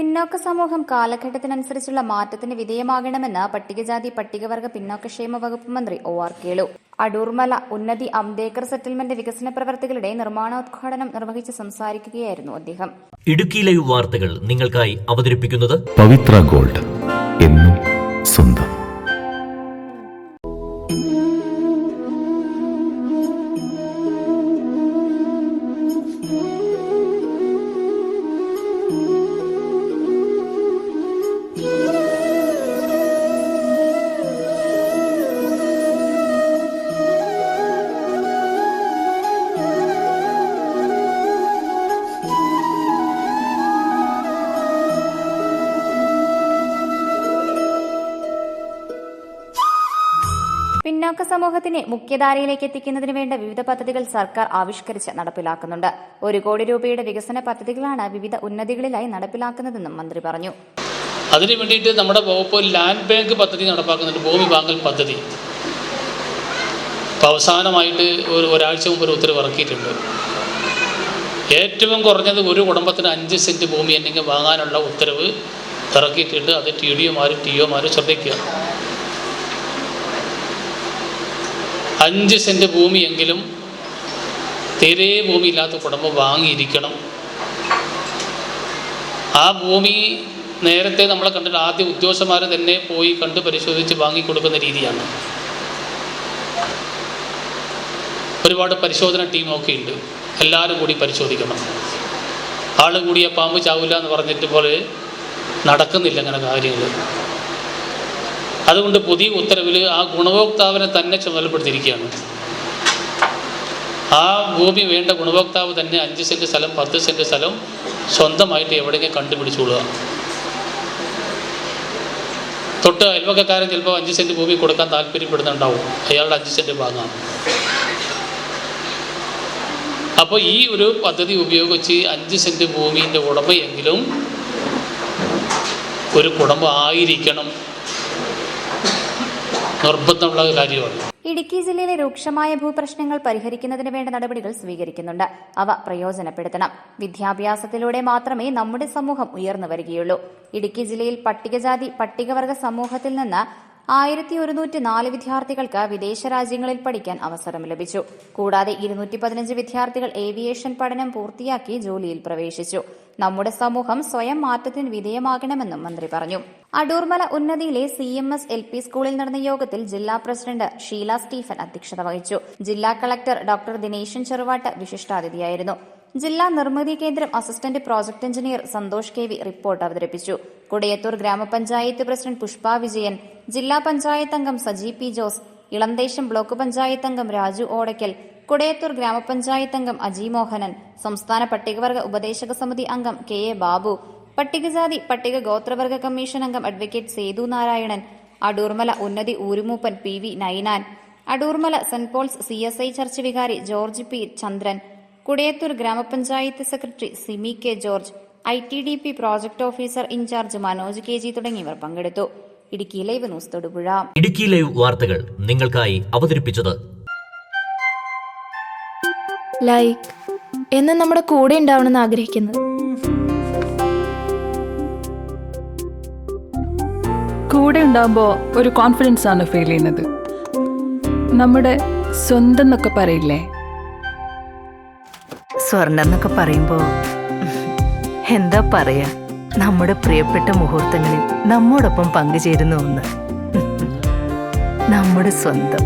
പിന്നോക്ക സമൂഹം കാലഘട്ടത്തിനനുസരിച്ചുള്ള മാറ്റത്തിന് വിധേയമാകണമെന്ന് പട്ടികജാതി പട്ടികവർഗ പിന്നോക്കക്ഷേമ വകുപ്പ് മന്ത്രി ഒ.ആർ. കേളു അടൂർമല ഉന്നതി അംബേദ്കർ സെറ്റിൽമെന്റ് വികസന പ്രവർത്തികളുടെ നിർമ്മാണോദ്ഘാടനം നിർവഹിച്ച് സംസാരിക്കുകയായിരുന്നു അദ്ദേഹം. ഇടുക്കി ലൈവ് വാർത്തകൾ നിങ്ങൾക്കായി അവതരിപ്പിക്കുന്നത് പവിത്ര ഗോൾഡ്, എന്നും സ്വന്തം. പിന്നോക്ക സമൂഹത്തിനെ മുഖ്യധാരയിലേക്ക് എത്തിക്കുന്നതിന് വേണ്ട വിവിധ പദ്ധതികൾ സർക്കാർ ആവിഷ്കരിച്ച് നടപ്പിലാക്കുന്നുണ്ട്. 1 കോടി രൂപയുടെ വികസന പദ്ധതികളാണ് വിവിധ ഉന്നതികളിലായി നടപ്പിലാക്കുന്നതെന്നും മന്ത്രി പറഞ്ഞു. അതിനു വേണ്ടിയിട്ട് നമ്മുടെ വകുപ്പ് ലാൻഡ് ബാങ്ക് പദ്ധതി നടപ്പാക്കുന്നുണ്ട്, ഭൂമി വാങ്ങൽ പദ്ധതി. ഇപ്പോൾ അവസാനമായിട്ട് ഒരാഴ്ച മുമ്പ് ഒരു ഉത്തരവ് ഇറക്കിയിട്ടുണ്ട്. ഏറ്റവും കുറഞ്ഞത് ഒരു കുടുംബത്തിന് 5 സെൻറ്റ് ഭൂമി എന്തെങ്കിലും വാങ്ങാനുള്ള ഉത്തരവ് ഇറക്കിയിട്ടുണ്ട്. അത് ടിഒമാരും ശ്രദ്ധിക്കുക. 5 സെൻറ്റ് ഭൂമിയെങ്കിലും തീരെ ഭൂമിയില്ലാത്ത കുടുംബം വാങ്ങിയിരിക്കണം. ആ ഭൂമി നേരത്തെ നമ്മളെ കണ്ടിട്ട് ആദ്യം ഉദ്യോഗസ്ഥന്മാർ തന്നെ പോയി കണ്ട് പരിശോധിച്ച് വാങ്ങിക്കൊടുക്കുന്ന രീതിയാണ്. ഒരുപാട് പരിശോധന ടീമൊക്കെ ഉണ്ട്, എല്ലാവരും കൂടി പരിശോധിക്കണം. ആൾ കൂടിയ പാമ്പ് ചാവില്ല എന്ന് പറഞ്ഞിട്ട് പോലെ നടക്കുന്നില്ല അങ്ങനെ കാര്യങ്ങൾ. അതുകൊണ്ട് പുതിയ ഉത്തരവിൽ ആ ഗുണഭോക്താവിനെ തന്നെ ചുമതലപ്പെടുത്തിയിരിക്കുകയാണ്. ആ ഭൂമി വേണ്ട ഗുണഭോക്താവ് തന്നെ 5 സെൻറ്റ് സ്ഥലം 10 സെൻറ്റ് സ്ഥലം സ്വന്തമായിട്ട് എവിടെയെങ്കിലും കണ്ടുപിടിച്ചുകൊള്ളുക. തൊട്ട് അയൽവക്കക്കാരൻ ചിലപ്പോൾ 5 സെൻറ്റ് ഭൂമി കൊടുക്കാൻ താല്പര്യപ്പെടുന്നുണ്ടാവും, അയാളുടെ 5 സെൻറ്റ് വാങ്ങാം. അപ്പോൾ ഈ ഒരു പദ്ധതി ഉപയോഗിച്ച് 5 സെൻറ്റ് ഭൂമിൻ്റെ ഉടമയെങ്കിലും ഒരു കുടുംബം ആയിരിക്കണം, നിർബന്ധമുള്ള കാര്യമാണ്. ഇടുക്കി ജില്ലയിലെ രൂക്ഷമായ ഭൂപ്രശ്നങ്ങൾ പരിഹരിക്കുന്നതിന് വേണ്ട നടപടികൾ സ്വീകരിക്കുന്നുണ്ട്. അവ പ്രയോജനപ്പെടുത്തണം. വിദ്യാഭ്യാസത്തിലൂടെ മാത്രമേ നമ്മുടെ സമൂഹം ഉയർന്നു വരികയുള്ളൂ. ഇടുക്കി ജില്ലയിൽ പട്ടികജാതി പട്ടികവർഗ സമൂഹത്തിൽ നിന്ന് 1104 വിദ്യാർത്ഥികൾക്ക് വിദേശ രാജ്യങ്ങളിൽ പഠിക്കാൻ അവസരം ലഭിച്ചു. കൂടാതെ 215 വിദ്യാർത്ഥികൾ ഏവിയേഷൻ പഠനം പൂർത്തിയാക്കി ജോലിയിൽ പ്രവേശിച്ചു. നമ്മുടെ സമൂഹം സ്വയം മാറ്റത്തിന് വിധേയമാകണമെന്നും മന്ത്രി പറഞ്ഞു. അടൂർമല ഉന്നതിയിലെ CMS LP സ്കൂളിൽ നടന്ന യോഗത്തിൽ ജില്ലാ പ്രസിഡന്റ് ഷീല സ്റ്റീഫൻ അധ്യക്ഷത വഹിച്ചു. ജില്ലാ കളക്ടർ ഡോക്ടർ ദിനേശൻ ചെറുവാട്ട് വിശിഷ്ടാതിഥിയായിരുന്നു. ജില്ലാ നിർമ്മിതി കേന്ദ്രം assistant project engineer Santhosh KV report അവതരിപ്പിച്ചു. കുടയത്തൂർ ഗ്രാമപഞ്ചായത്ത് പ്രസിഡന്റ് പുഷ്പ വിജയൻ, ജില്ലാ പഞ്ചായത്ത് അംഗം Saji P. Jose, Elanthesam block panchayat അംഗം രാജു ഓടയ്ക്കൽ, കുടയത്തൂർ ഗ്രാമപഞ്ചായത്ത് അംഗം അജി മോഹനൻ, സംസ്ഥാന പട്ടികവർഗ ഉപദേശക സമിതി അംഗം KA ബാബു, പട്ടികജാതി പട്ടിക ഗോത്രവർഗ കമ്മീഷൻ അംഗം അഡ്വക്കേറ്റ് സേതു നാരായണൻ, അടൂർമല ഉന്നതി ഊരുമൂപ്പൻ PV Ninan, Adoormala saint Paul's CSI church വികാരി ജോർജ് P. ചന്ദ്രൻ, കുടയത്തൂർ ഗ്രാമപഞ്ചായത്ത് secretary Simi K. George, ITDP project officer in charge Manoj KG തുടങ്ങിയവർ പങ്കെടുത്തു. Idukki live news Thodupuzha. Idukki live വാർത്തകൾ നിങ്ങൾക്കായി അവതരിപ്പിച്ചത് ലൈക്ക് എന്ന് നമ്മുടെ കൂടെ ഉണ്ടാവണമെന്ന് ആഗ്രഹിക്കുന്നത്. കൂടെ ഉണ്ടാകുമ്പോൾ ഒരു കോൺഫിഡൻസ് ആണ് ഫീൽ ചെയ്യുന്നത്. നമ്മുടെ സ്വന്തം എന്നൊക്കെ പറയില്ലേ, സ്വർണ്ണം എന്നൊക്കെ പറയുമ്പോൾ എന്താ പറയാ, നമ്മുടെ പ്രിയപ്പെട്ട മുഹൂർത്തങ്ങളിൽ നമ്മോടൊപ്പം പങ്കുചേരുന്ന ഒന്ന്, നമ്മുടെ സ്വന്തം.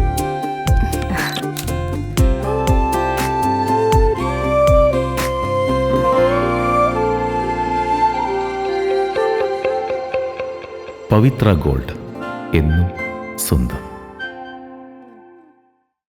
പവിത്ര ഗോൾഡ്, എന്നും സ്വന്തം.